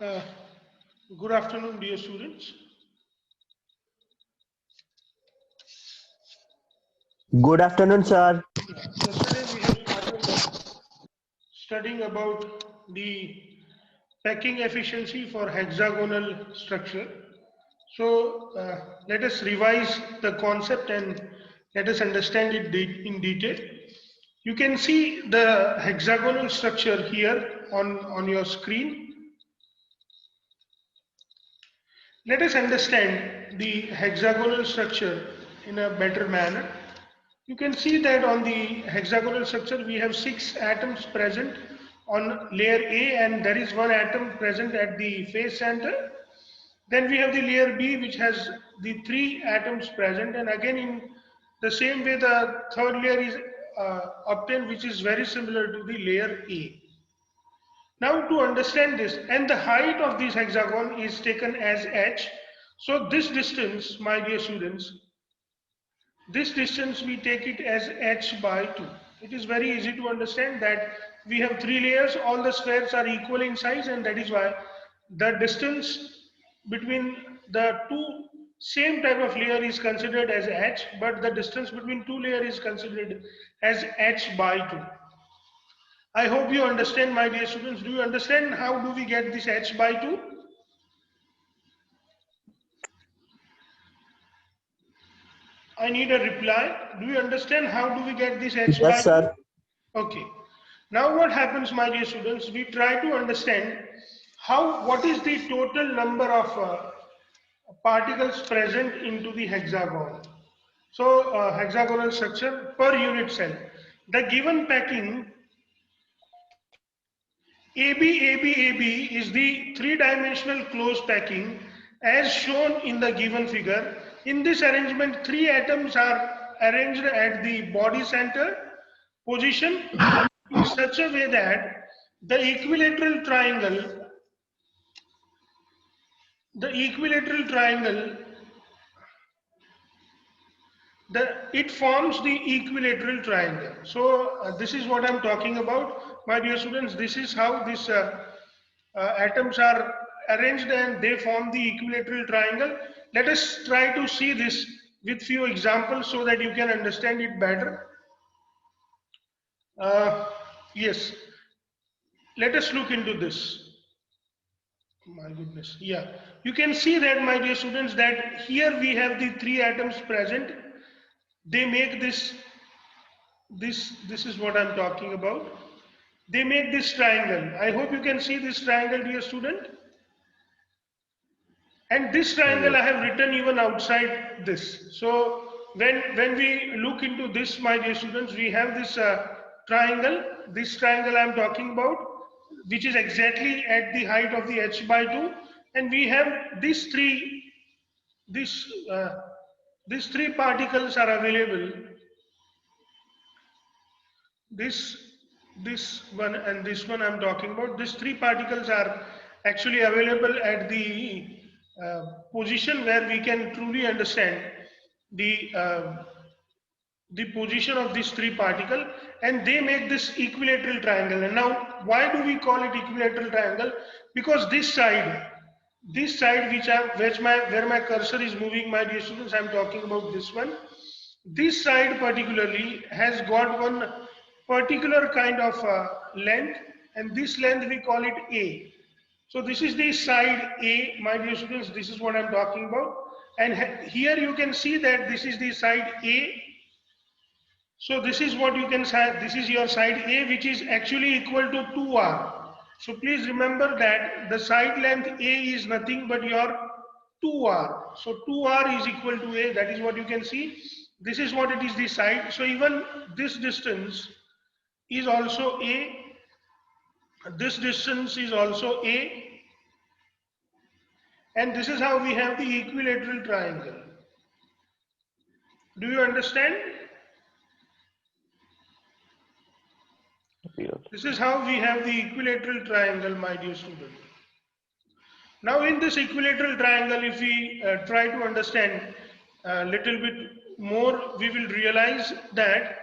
Uh, Good afternoon, dear students. Good afternoon, sir. Yesterday we have started studying about the packing efficiency for hexagonal structure. So let us revise the concept and let us understand it in detail. You can see the hexagonal structure here on your screen. Let us understand the hexagonal structure in a better manner. You can see that on the hexagonal structure we have 6 atoms present on layer A, and there is one atom present at the face center. Then we have the layer B, which has the 3 atoms present, and again in the same way the third layer is obtained, which is very similar to the layer A. Now to understand this, and the height of this hexagon is taken as h. So this distance, my dear students, this distance we take it as h by 2. It is very easy to understand that we have 3 layers, all the squares are equal in size, and that is why the distance between the two same type of layer is considered as h, but the distance between two layers is considered as h by 2. I hope you understand, my dear students. Do you understand how do we get this h by 2? I need a reply. Do you understand how do we get this h by Yes, 2? sir. Okay. Now what happens, my dear students, we try to understand what is the total number of particles present into the hexagon. So hexagonal structure per unit cell. The given packing AB is the three-dimensional closed packing as shown in the given figure. In this arrangement, 3 atoms are arranged at the body center position in such a way that the equilateral triangle, the equilateral triangle, it forms the equilateral triangle. So this is what I'm talking about, my dear students. This is how these atoms are arranged and they form the equilateral triangle. Let us try to see this with few examples so that you can understand it better. Uh, yes, let us look into this. My goodness, yeah. You can see that, my dear students, that here we have the 3 atoms present. They make this is what I'm talking about. They make this triangle. I hope you can see this triangle, dear student. And this triangle I have written even outside this. So when we look into this, my dear students, we have this triangle. This triangle I am talking about, which is exactly at the height of the h by 2, and we have this uh, these 3 particles are available. This one and this one I'm talking about. These 3 particles are actually available at the position where we can truly understand the uh, the position of these 3 particles, and they make this equilateral triangle. And now why do we call it equilateral triangle? Because this side where my cursor is moving, my dear students, I'm talking about this one. This side particularly has got one particular kind of length, and this length we call it A. So this is the side A, my dear students. This is what I'm talking about. And here you can see that this is the side A. So this is what you can say, this is your side A, which is actually equal to 2R. So please remember that the side length A is nothing but your 2R. So 2R is equal to A, that is what you can see. This is what it is, the side. So even this distance is also A. This distance is also A. And this is how we have the equilateral triangle. Do you understand? This is how we have the equilateral triangle, my dear student. Now in this equilateral triangle, if we try to understand a little bit more, we will realize that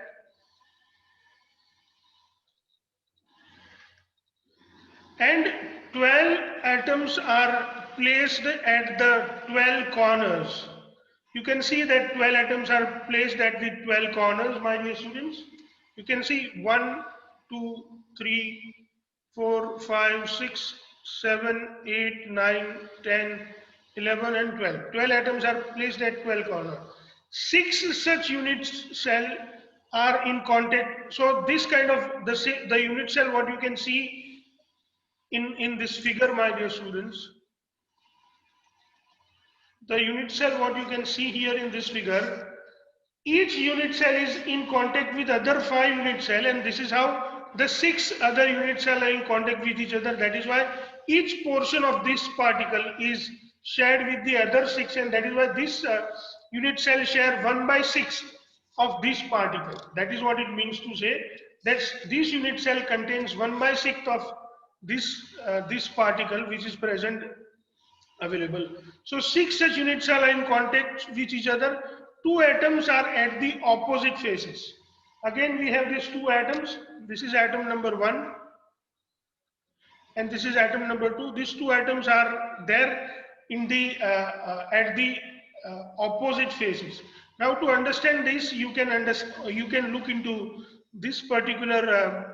and 12 atoms are placed at the 12 corners. You can see that 12 atoms are placed at the 12 corners, my dear students. You can see 1, 2, 3, 4, 5, 6, 7, 8, 9, 10, 11 and 12. 12 atoms are placed at 12 corners. 6 such unit cell are in contact. So this kind of the unit cell, what you can see in this figure, my dear students, the unit cell, what you can see here in this figure, each unit cell is in contact with other 5 unit cell, and this is how the 6 other unit cell are in contact with each other. That is why each portion of this particle is shared with the other 6, and that is why this unit cell share 1/6 of this particle. That is what it means to say that this unit cell contains 1/6 of this particle which is present available. So 6 such unit cells are in contact with each other. 2 atoms are at the opposite faces. Again we have these 2 atoms. This is atom number 1 and this is atom number 2. These 2 atoms are there in the at the opposite faces. Now to understand this, you can look into this particular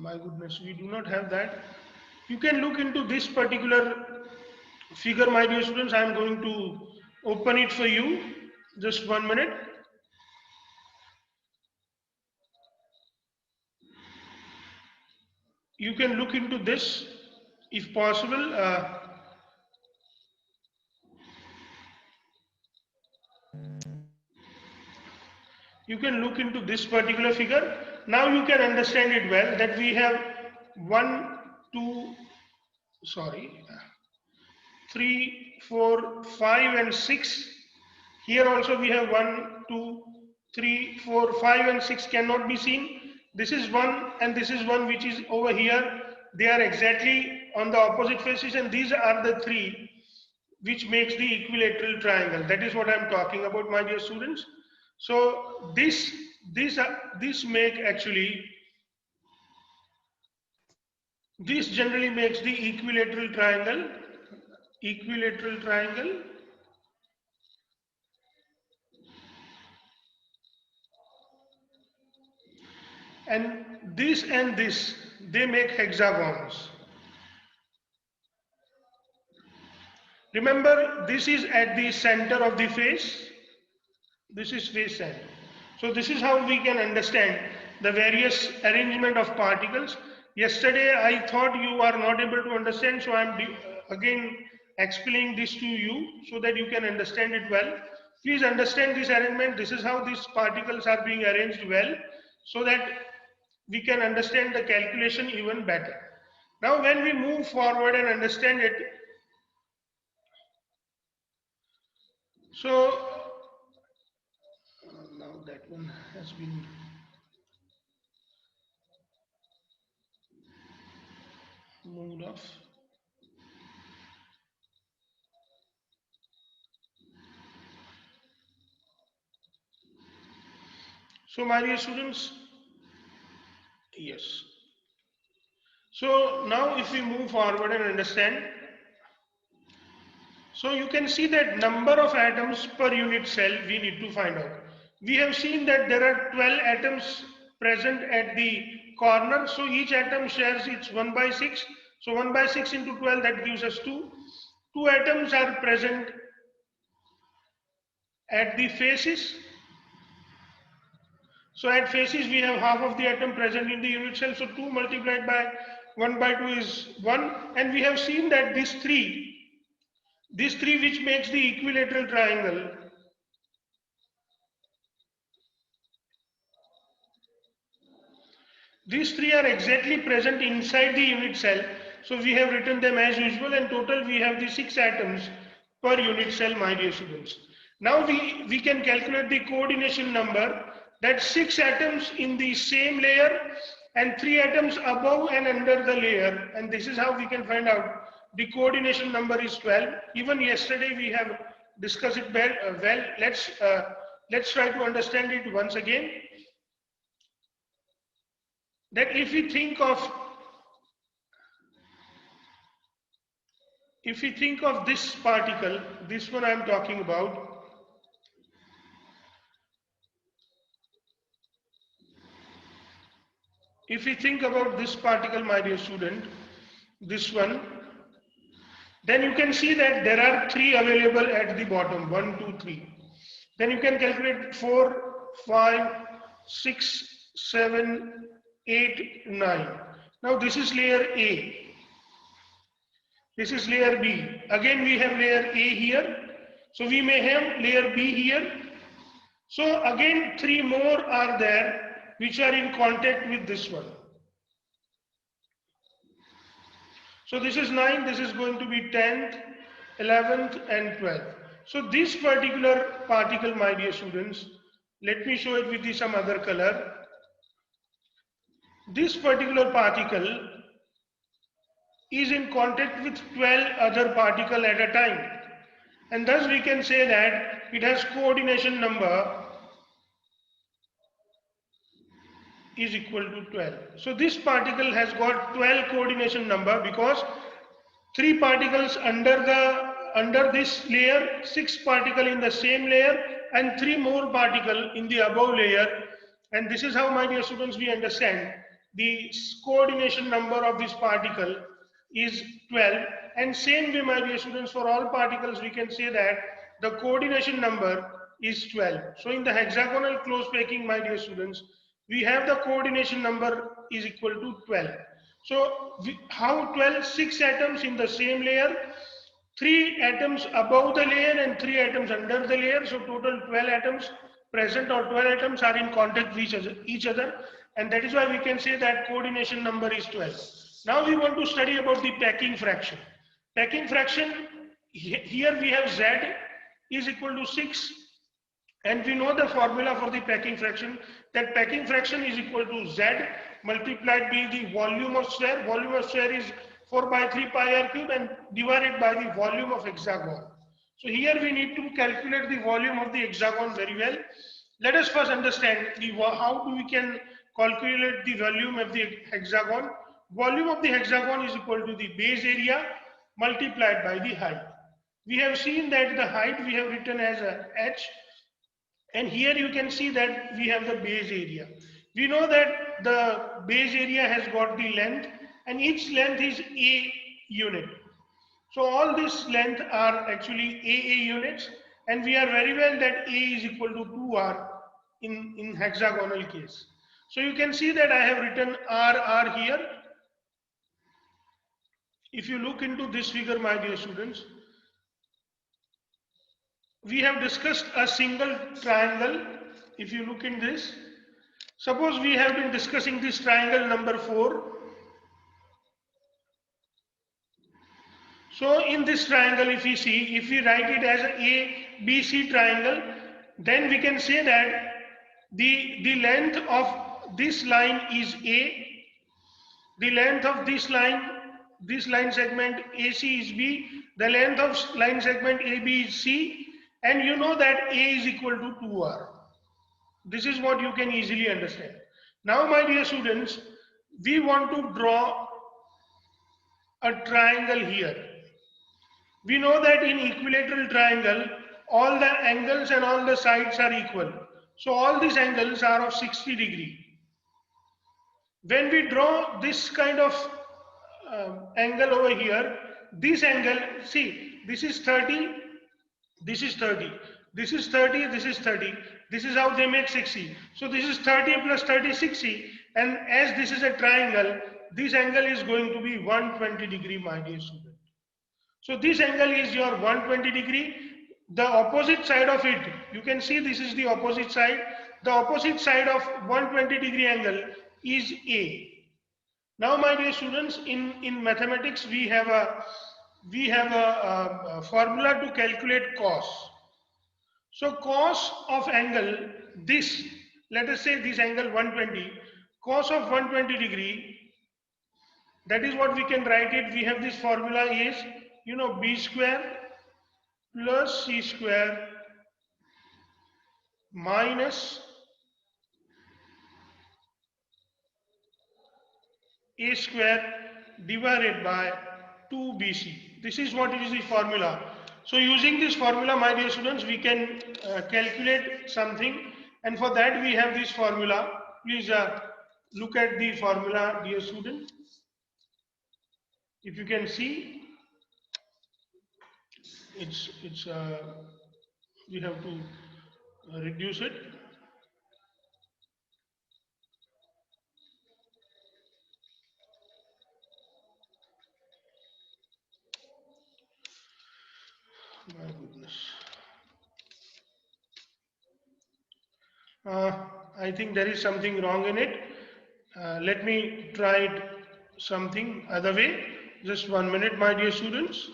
my goodness, we do not have that. You can look into this particular figure, my dear students. I am going to open it for you. Just 1 minute. You can look into this if possible. You can look into this particular figure. Now you can understand it well that we have 3, 4, 5 and 6. Here also we have 1, 2, 3, 4, 5 and 6 cannot be seen. This is 1 and this is 1 which is over here. They are exactly on the opposite faces, and these are the 3 which makes the equilateral triangle. That is what I am talking about, my dear students. So this generally makes the equilateral triangle. And this, they make hexagons. Remember, this is at the center of the face. This is face center. So this is how we can understand the various arrangement of particles. Yesterday I thought you are not able to understand, so I am again explaining this to you so that you can understand it well. Please understand this arrangement. This is how these particles are being arranged well, so that we can understand the calculation even better. Now when we move forward and understand it, so now that one has been moved off. So my dear students, yes. So now if we move forward and understand, so you can see that number of atoms per unit cell we need to find out. We have seen that there are 12 atoms present at the corner. So each atom shares its 1/6. So 1/6 into 12, that gives us 2. 2 atoms are present at the faces. So at faces we have half of the atom present in the unit cell. So 2 multiplied by 1/2 is 1. And we have seen that these three which makes the equilateral triangle, these 3 are exactly present inside the unit cell. So we have written them as usual, and total we have the 6 atoms per unit cell, my dear students. Now we can calculate the coordination number, that 6 atoms in the same layer and 3 atoms above and under the layer, and this is how we can find out the coordination number is 12. Even yesterday we have discussed it well. Let's try to understand it once again. that if we think of this particle, this one I am talking about, if we think about this particle, my dear student, this one, then you can see that there are three available at the bottom, 1, 2, 3. Then you can calculate 4, 5, 6, 7, 8, 9. Now this is layer A. This is layer B. Again we have layer A here. So we may have layer B here. So again 3 more are there which are in contact with this one. So this is 9, this is going to be 10th, 11th and 12th. So this particular particle, my dear students, let me show it with some other color. This particular particle is in contact with 12 other particles at a time. And thus we can say that it has coordination number is equal to 12. So this particle has got 12 coordination number because 3 particles under this layer, 6 particles in the same layer and 3 more particles in the above layer. And this is how, my dear students, we understand the coordination number of this particle is 12. And same way, my dear students, for all particles we can say that the coordination number is 12. So in the hexagonal close packing, my dear students, we have the coordination number is equal to 12. So how 12? 6 atoms in the same layer, 3 atoms above the layer and 3 atoms under the layer. So total 12 atoms present, or 12 atoms are in contact with each other. And that is why we can say that coordination number is 12. Now we want to study about the packing fraction. Packing fraction, here we have Z is equal to 6. And we know the formula for the packing fraction, that packing fraction is equal to Z multiplied by the volume of sphere. Volume of sphere is 4 by 3 pi r cube and divided by the volume of hexagon. So here we need to calculate the volume of the hexagon very well. Let us first understand how we can calculate the volume of the hexagon. Volume of the hexagon is equal to the base area multiplied by the height. We have seen that the height we have written as a h. And here you can see that we have the base area. We know that the base area has got the length and each length is A unit. So all this length are actually AA units, and we are very well that A is equal to 2R in hexagonal case. So you can see that I have written RR here. If you look into this figure, my dear students, we have discussed a single triangle. If you look in this, suppose we have been discussing this triangle number 4. So in this triangle, if we write it as a ABC triangle, then we can say that the length of this line is A, the length of this line segment AC is B, the length of line segment AB is C, and you know that A is equal to 2R. This is what you can easily understand. Now, my dear students, we want to draw a triangle here. We know that in equilateral triangle, all the angles and all the sides are equal. So all these angles are of 60 degree. When we draw this kind of angle over here, this angle, see, this is 30, this is 30, this is 30, this is 30. This is how they make 60. So this is 30 plus 30, 60. And as this is a triangle, this angle is going to be 120 degree, my dear student. So this angle is your 120 degree. The opposite side of it, you can see this is the opposite side. The opposite side of 120 degree angle is A. Now, my dear students, in mathematics, we have a formula to calculate cos. So cos of angle, this, let us say this angle 120, cos of 120 degree, that is what we can write it. We have this formula is, you know, B square plus C square minus A square divided by 2BC. This is what is the formula. So using this formula, my dear students, we can calculate something, and for that we have this formula. Please look at the formula, dear student. If you can see, it's we have to reduce it. My goodness. I think there is something wrong in it. Let me try it something other way. Just 1 minute, my dear students.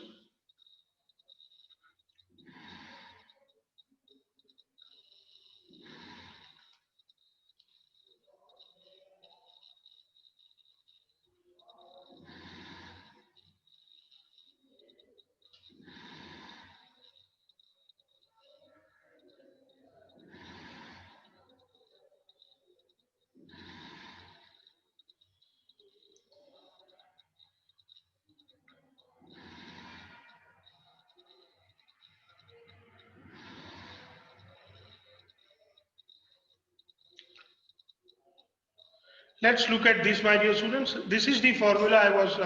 Let's look at this, my dear students. This is the formula I was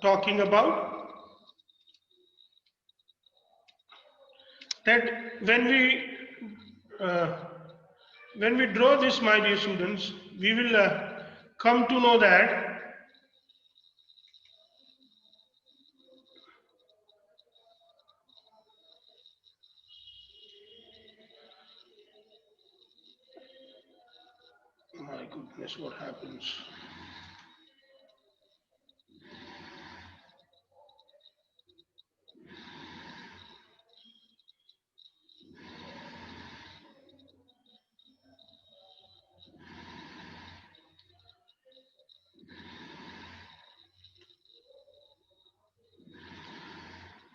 talking about. That uh, when we draw this, my dear students, we will come to know that my goodness, what happens?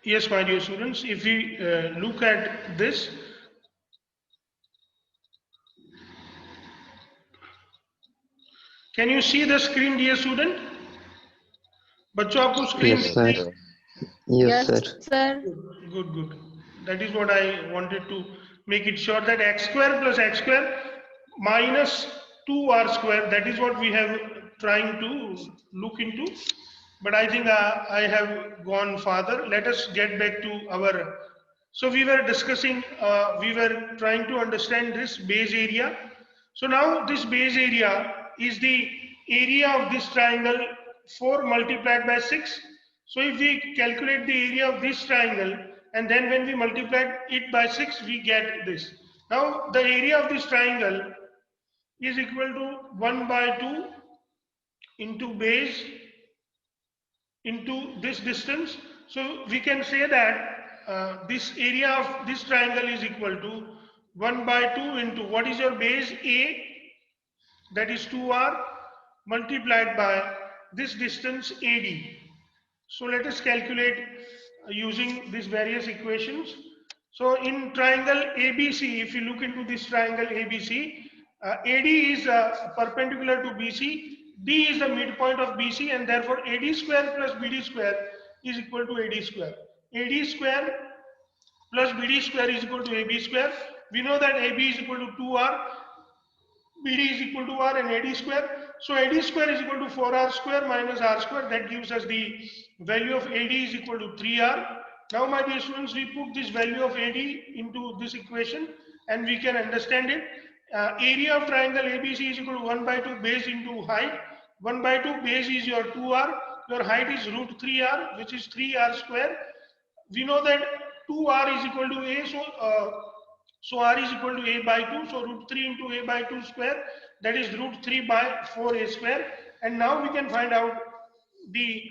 Yes, my dear students, if we look at this, can you see the screen, dear student? बच्चों आपको screen Yes, दिख sir. रही है? Yes, sir. sir. Good, good. That is what I wanted to make it sure, that x square plus x square minus 2r square, that is what we have trying to look into. But I think I have gone farther. Let us get back to our, so we were discussing, we were trying to understand this base area. So now this base area is the area of this triangle 4 multiplied by 6. So if we calculate the area of this triangle and then when we multiply it by 6, we get this. Now the area of this triangle is equal to 1 by 2 into base into this distance. So we can say that this area of this triangle is equal to 1 by 2 into, what is your base? A, that is 2r, multiplied by this distance AD. So let us calculate using these various equations. So in triangle ABC, if you look into this triangle ABC, AD is perpendicular to BC, D is the midpoint of BC, and therefore AD square plus BD square is equal to AD square. AD square plus BD square is equal to AB square. We know that AB is equal to 2R, BD is equal to R, and AD square. So AD square is equal to 4R square minus R square. That gives us the value of AD is equal to 3R. Now my dear students, we put this value of AD into this equation and we can understand it. Area of triangle ABC is equal to 1 by 2 base into height. 1 by 2 base is your 2R. Your height is root 3R, which is 3R square. We know that 2R is equal to A, so R is equal to A by 2, so root 3 into A by 2 square, that is root 3 by 4A square. And now we can find out the,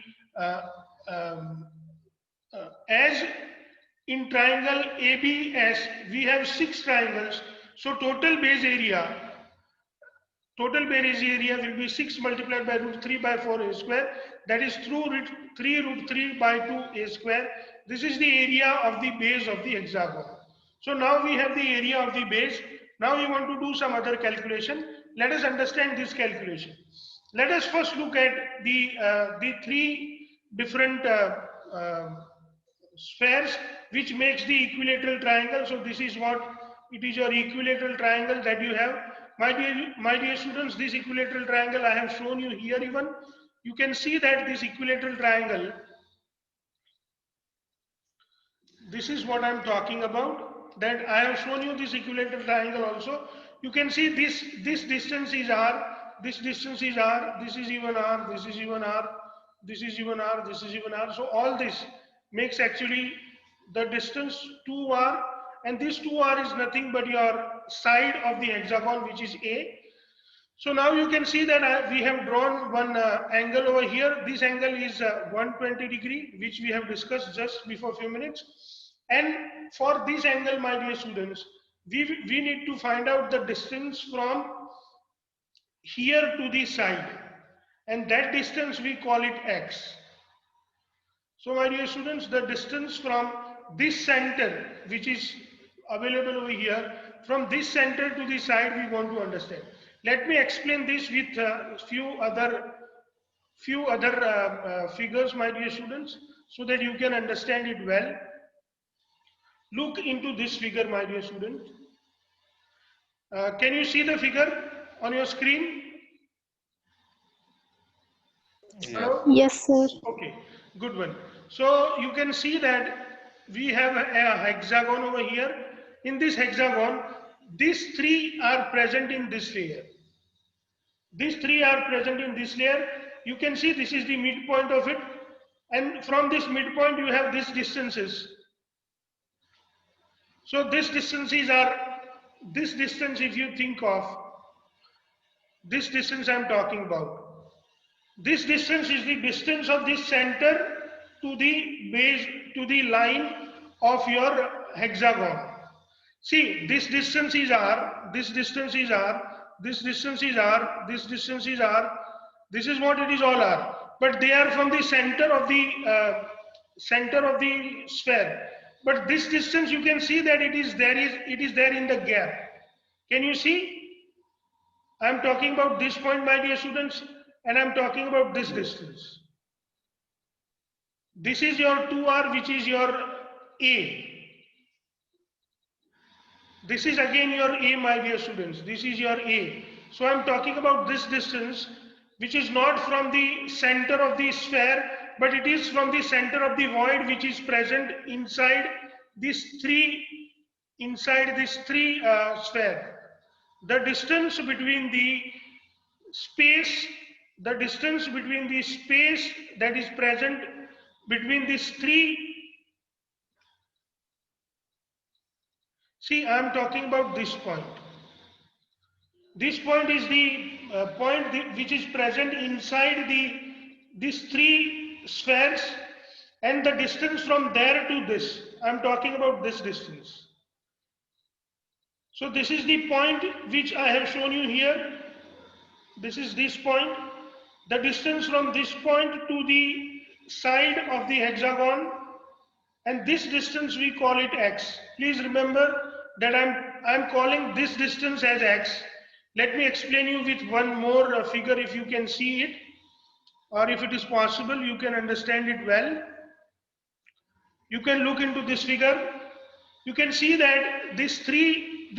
as in triangle ABS, we have 6 triangles, so total base area will be 6 multiplied by root 3 by 4A square, that is through root 3 by 2A square. This is the area of the base of the hexagon. So now we have the area of the base. Now we want to do some other calculation. Let us understand this calculation. Let us first look at the three different spheres which makes the equilateral triangle. So this is what it is, your equilateral triangle that you have. My dear students, this equilateral triangle I have shown you here. Even you can see that this equilateral triangle, this is what I'm talking about, that I have shown you this equilateral triangle also. You can see this distance is r, this distance is r, this is even r, this is even r, this is even r, this is even r. So all this makes actually the distance 2r, and this 2r is nothing but your side of the hexagon, which is a. So now you can see that we have drawn one angle over here. This angle is 120 degree, which we have discussed just before a few minutes. And for this angle, my dear students, we need to find out the distance from here to the side. And that distance we call it x. So my dear students, the distance from this center, which is available over here, from this center to the side, we want to understand. Let me explain this with few other figures, my dear students, so that you can understand it well. Look into this figure, my dear student. Can you see the figure on your screen? Hello? Yes, sir. Okay, good one. So you can see that we have a hexagon over here. In this hexagon, these three are present in this layer. These three are present in this layer. You can see this is the midpoint of it. And from this midpoint, you have these distances. So these distances are, this distance, if you think of, this distance I'm talking about. This distance is the distance of this center to the base, to the line of your hexagon. See, this distance is r, this distance is r, this distance is r, this distance is r. This is what it is, all r. But they are from the center of the sphere. But this distance, you can see that it is there in the gap. Can you see? I am talking about this point, my dear students, and I am talking about this distance. This is your 2r, which is your a. This is again your a, my dear students. This is your a. So I am talking about this distance, which is not from the center of the sphere, but it is from the center of the void, which is present inside these three sphere. The distance between the space, that is present between these three. See, I am talking about this point. This point is the point which is present inside these three spheres, and the distance from there to this, I am talking about this distance. So this is the point which I have shown you here. This is this point. The distance from this point to the side of the hexagon, and this distance we call it x. Please remember that I'm calling this distance as x. Let me explain you with one more figure, if you can see it, or if it is possible, you can understand it well. You can look into this figure. You can see that these three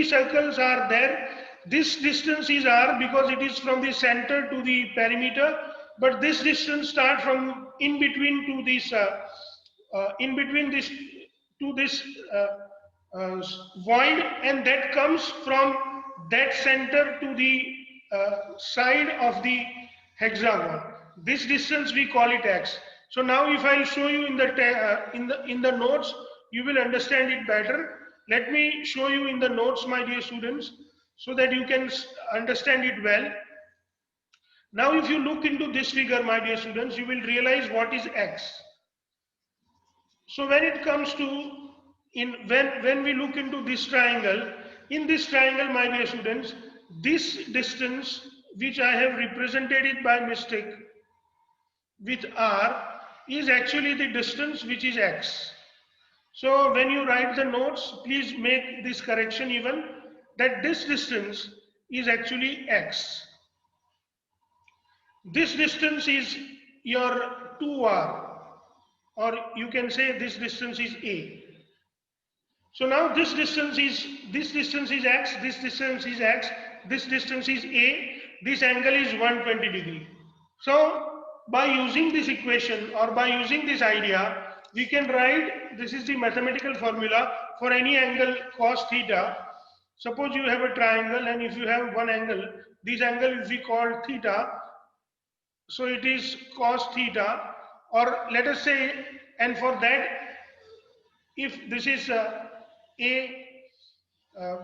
circles are there. This distance is r because it is from the center to the perimeter, but this distance starts from in between to this void, and that comes from that center to the side of the hexagon. This distance we call it x. So now if I show you in the notes, you will understand it better. Let me show you in the notes, my dear students, so that you can understand it well. Now if you look into this figure, my dear students, you will realize what is x. So when it comes to when we look into this triangle, in this triangle, my dear students, this distance which I have represented it by mistake with r is actually the distance which is x. So when you write the notes, please make this correction even, that this distance is actually x. This distance is your 2r, or you can say this distance is a. So now this distance is x, this distance is x, this distance is a, this angle is 120 degree. So by using this equation or by using this idea, we can write, this is the mathematical formula for any angle cos theta. Suppose you have a triangle, and if you have one angle, this angle will be called theta. So it is cos theta, or let us say, and for that, if this is A,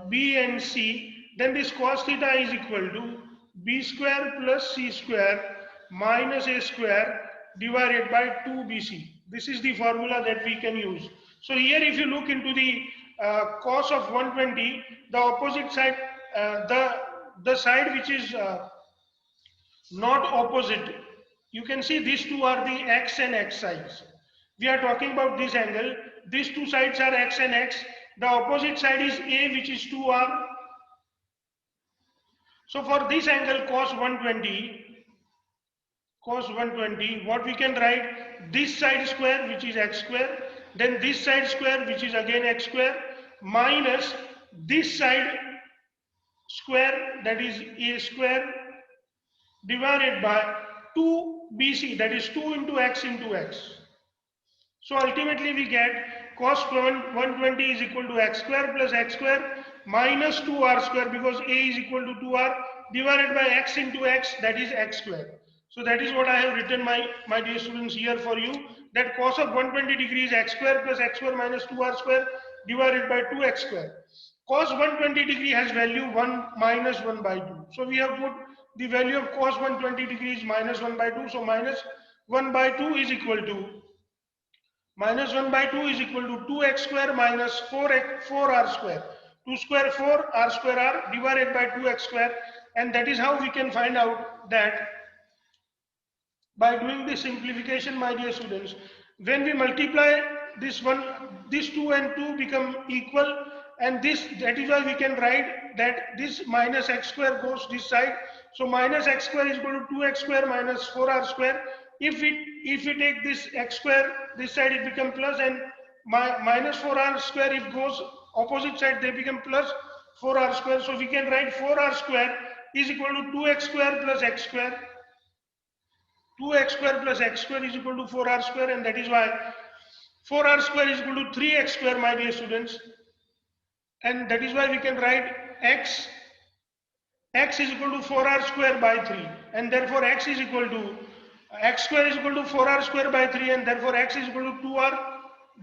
B and C, then this cos theta is equal to B square plus C square minus A square divided by 2BC. This is the formula that we can use. So here if you look into the cos of 120, the opposite side, the side which is not opposite, you can see these two are the x and x sides. We are talking about this angle. These two sides are x and x. The opposite side is A, which is 2r. So for this angle cos 120, what we can write, this side square, which is x square, then this side square, which is again x square, minus this side square, that is A square, divided by 2BC, that is 2 into x into x. So ultimately we get cos 120 is equal to x square plus x square minus 2r square, because A is equal to 2r, divided by x into x, that is x square. So that is what I have written, my dear students, here for you, that cos of 120 degrees x square plus x square minus 2r square divided by 2x square. Cos 120 degree has value 1 minus 1 by 2. So we have put the value of cos 120 degrees minus 1 by 2. So minus 1 by 2 is equal to, minus 1 by 2 is equal to 2x square minus 4r square. 2 square 4, r square r, divided by 2x square. And that is how we can find out that by doing this simplification, my dear students, when we multiply this one, this 2 and 2 become equal, and this, that is why we can write that this minus x square goes this side. So minus x square is equal to 2x square minus 4r square. If we take this x square this side, it becomes plus, and minus 4r square, if goes opposite side, they become plus 4r square. So we can write 4r square is equal to 2x square plus x square. 2x square plus x square is equal to 4r square, and that is why 4r square is equal to 3x square, my dear students. And that is why we can write x is equal to 4r square by 3, and therefore x square is equal to 4r square by 3, and therefore x is equal to 2r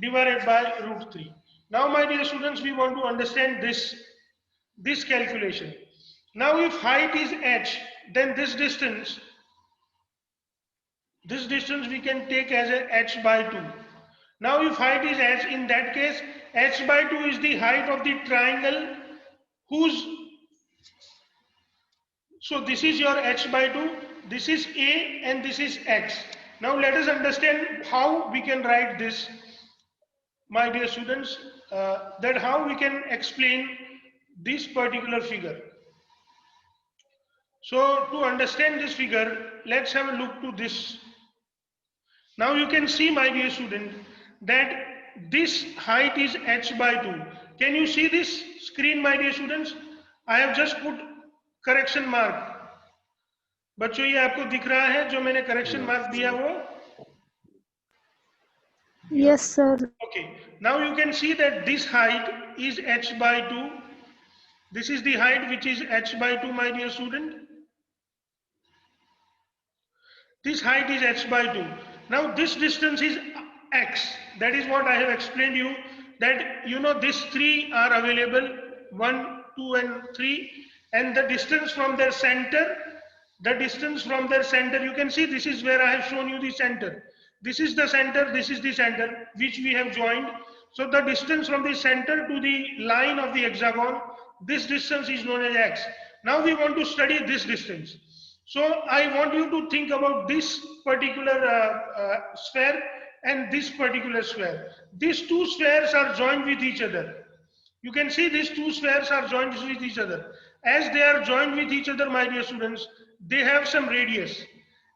divided by root 3. Now my dear students, we want to understand this calculation. Now if height is h, then this distance we can take as a h by 2. Now if height is h, in that case h by 2 is the height of the triangle whose, so this is your h by 2, this is a, and this is x. Now let us understand how we can write this, my dear students, that how we can explain this particular figure. So to understand this figure, let's have a look to this. Now you can see, my dear student, that this height is h by 2. Can you see this screen, my dear students? I have just put correction mark. बच्चों ये आपको दिख रहा है जो मैंने correction mark दिया वो? Yes, sir. Okay. Now you can see that this height is h by 2. This is the height which is h by 2, my dear student. This height is h by 2. Now this distance is x. That is what I have explained you, that you know these three are available, 1, 2 and 3, and the distance from their center, you can see this is where I have shown you the center. This is the center, this is the center which we have joined. So the distance from the center to the line of the hexagon, this distance is known as x. Now we want to study this distance. So I want you to think about this particular sphere and this particular sphere. These two spheres are joined with each other. You can see these two spheres are joined with each other. As they are joined with each other, my dear students, they have some radius.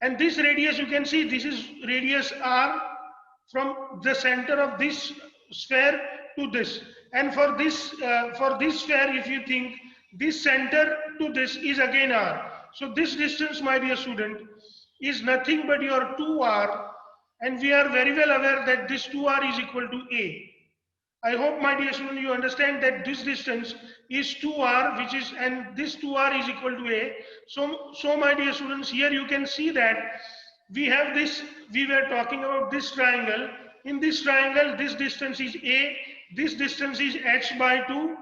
And this radius, you can see this is radius r from the center of this sphere to this. And for this sphere, if you think this center to this is again r. So this distance, my dear student, is nothing but your 2r, and we are very well aware that this 2r is equal to a. I hope, my dear student, you understand that this distance is 2r, which is, and this 2r is equal to a. So my dear students, here you can see that we have this, we were talking about this triangle. In this triangle, this distance is a, this distance is h by 2,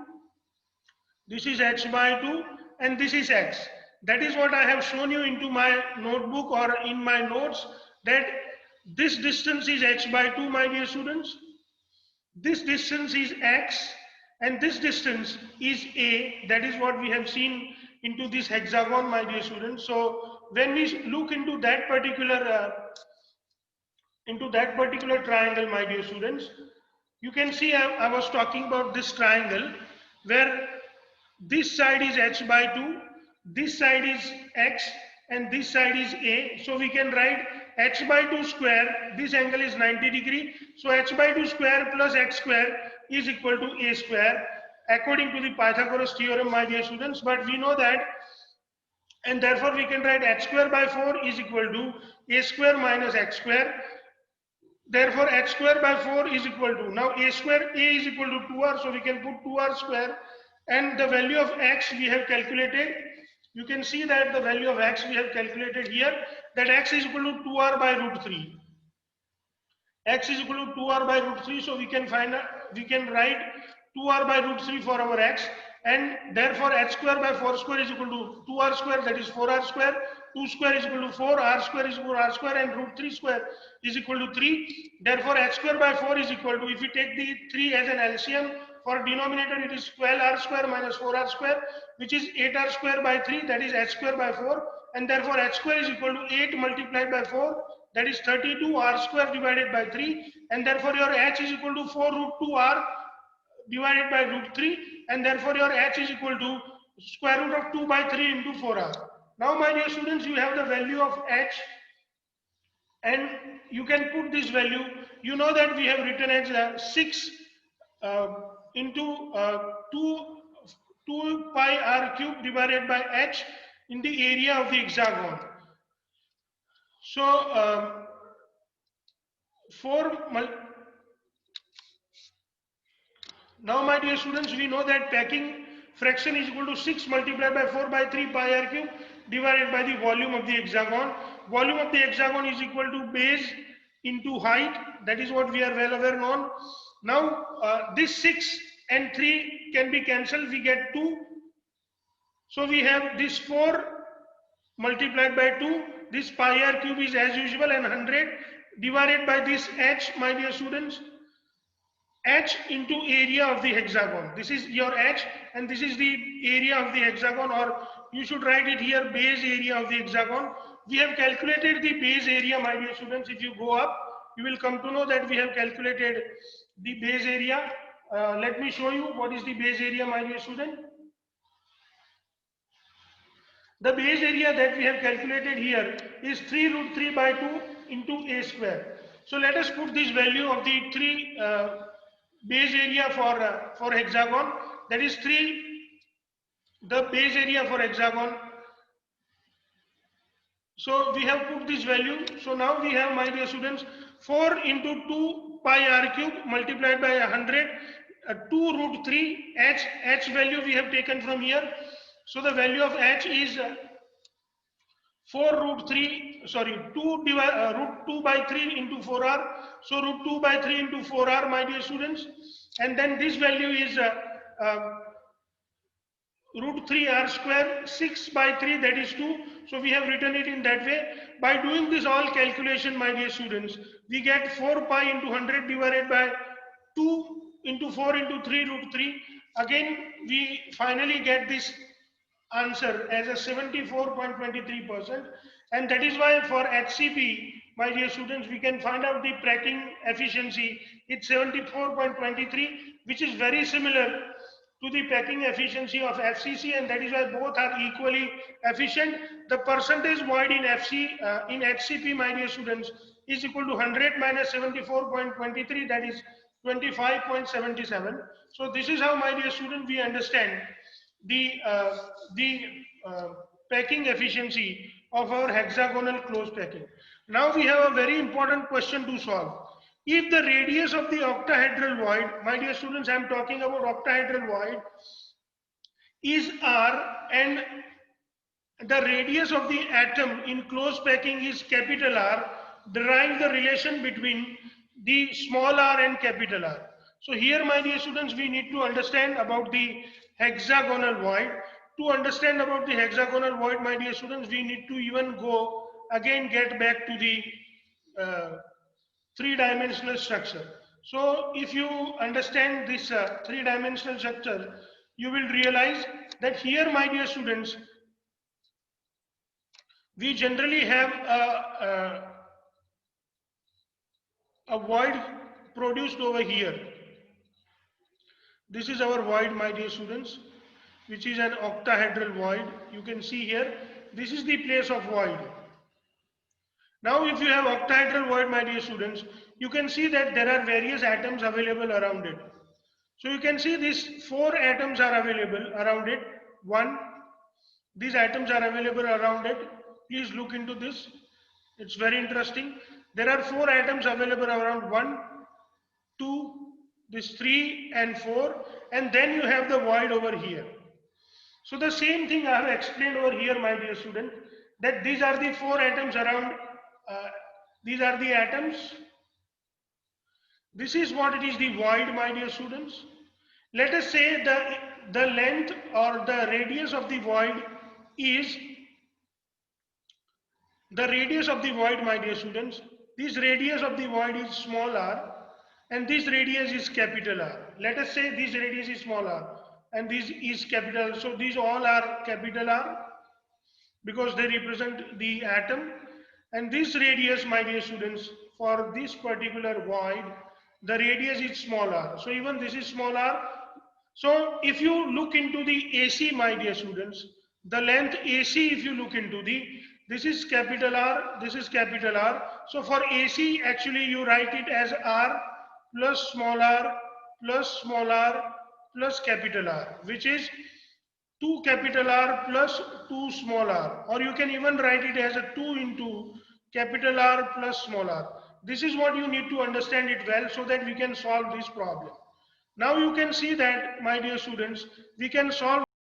this is h by 2, and this is x. That is what I have shown you into my notebook or in my notes, that this distance is h by 2, my dear students. This distance is x, and this distance is a. That is what we have seen into this hexagon, my dear students. So when we look into that particular triangle, my dear students, you can see I was talking about this triangle where this side is h by 2, this side is x, and this side is a. So we can write h by 2 square, this angle is 90 degree. So h by 2 square plus x square is equal to a square, according to the Pythagoras theorem, my dear students. But we know that, and therefore we can write h square by 4 is equal to a square minus x square. Therefore h square by 4 is equal to, now a square, a is equal to 2r, so we can put 2r square, and the value of x we have calculated. You can see that the value of x we have calculated here, that x is equal to 2r by root 3. X is equal to 2r by root 3, so we can write 2r by root 3 for our x, and therefore h square by 4 square is equal to 2r square, that is 4r square. 2 square is equal to 4, r square is equal to r square, and root 3 square is equal to 3. Therefore h square by 4 is equal to, if we take the 3 as an LCM, for denominator it is 12r square minus 4r square, which is 8r square by 3, that is h square by 4, and therefore h square is equal to 8 multiplied by 4, that is 32 r square divided by 3, and therefore your h is equal to 4 root 2 r divided by root 3, and therefore your h is equal to square root of 2 by 3 into 4r. Now my dear students, you have the value of h, and you can put this value. You know that we have written as 6 into 2 pi r cube divided by h in the area of the hexagon. So now my dear students, we know that packing fraction is equal to 6 multiplied by 4 by 3 pi r cube divided by the volume of the hexagon. Volume of the hexagon is equal to base into height. That is what we are well aware on. Now this 6 and 3 can be cancelled, we get 2. So we have this 4 multiplied by 2, this pi r cube is as usual, and 100 divided by this h, my dear students, h into area of the hexagon. This is your h, and this is the area of the hexagon, or you should write it here, base area of the hexagon. We have calculated the base area, my dear students. If you go up, you will come to know that we have calculated the base area. Let me show you what is the base area, my dear student. The base area that we have calculated here is 3 root 3 by 2 into a square. So let us put this value of the 3 base area for hexagon, that is 3, the base area for hexagon. So we have put this value. So now we have, my dear students, 4 into 2 pi r cube multiplied by 100, 2 root 3, h value we have taken from here. So the value of h is 4 root 3, sorry, 2 root 2 by 3 into 4r. So root 2 by 3 into 4r, my dear students. And then this value is root 3 r square, 6 by 3, that is 2. So we have written it in that way. By doing this all calculation, my dear students, we get 4 pi into 100 divided by 2 into 4 into 3 root 3. Again, we finally get this answer as a 74.23%, and that is why for HCP, my dear students, we can find out the packing efficiency. It's 74.23, which is very similar to the packing efficiency of FCC, and that is why both are equally efficient. The percentage void in in HCP, my dear students, is equal to 100 minus 74.23, that is 25.77. So this is how, my dear student, we understand the packing efficiency of our hexagonal closed packing. Now we have a very important question to solve. If the radius of the octahedral void, my dear students, I am talking about octahedral void, is R, and the radius of the atom in closed packing is capital R, derive the relation between the small r and capital R. So here, my dear students, we need to understand about the hexagonal void. To understand about the hexagonal void, my dear students, we need to even go again, get back to the three-dimensional structure. So if you understand this three-dimensional structure, you will realize that here, my dear students, we generally have a void produced over here. This is our void, my dear students, which is an octahedral void. You can see here, this is the place of void. Now, if you have octahedral void, my dear students, you can see that there are various atoms available around it. So you can see these 4 atoms are available around it. 1, these atoms are available around it. Please look into this. It's very interesting. There are 4 atoms available around 1, 2, this 3 and 4, and then you have the void over here. So the same thing I have explained over here, my dear student, that these are the 4 atoms around, these are the atoms. This is what it is, the void, my dear students. Let us say the length or the radius of the void is, my dear students, this radius of the void is small r, and this radius is capital R. Let us say this radius is small r and this is capital R. So these all are capital R because they represent the atom. And this radius, my dear students, for this particular void, the radius is small r. So even this is small r. So if you look into the AC, my dear students, the length AC, if you look into this is capital R, this is capital R. So for AC, actually you write it as R plus small r plus small r plus capital R, which is 2 capital R plus 2 small r, or you can even write it as a 2 into capital R plus small r. This is what you need to understand it well so that we can solve this problem. Now you can see that, my dear students, we can solve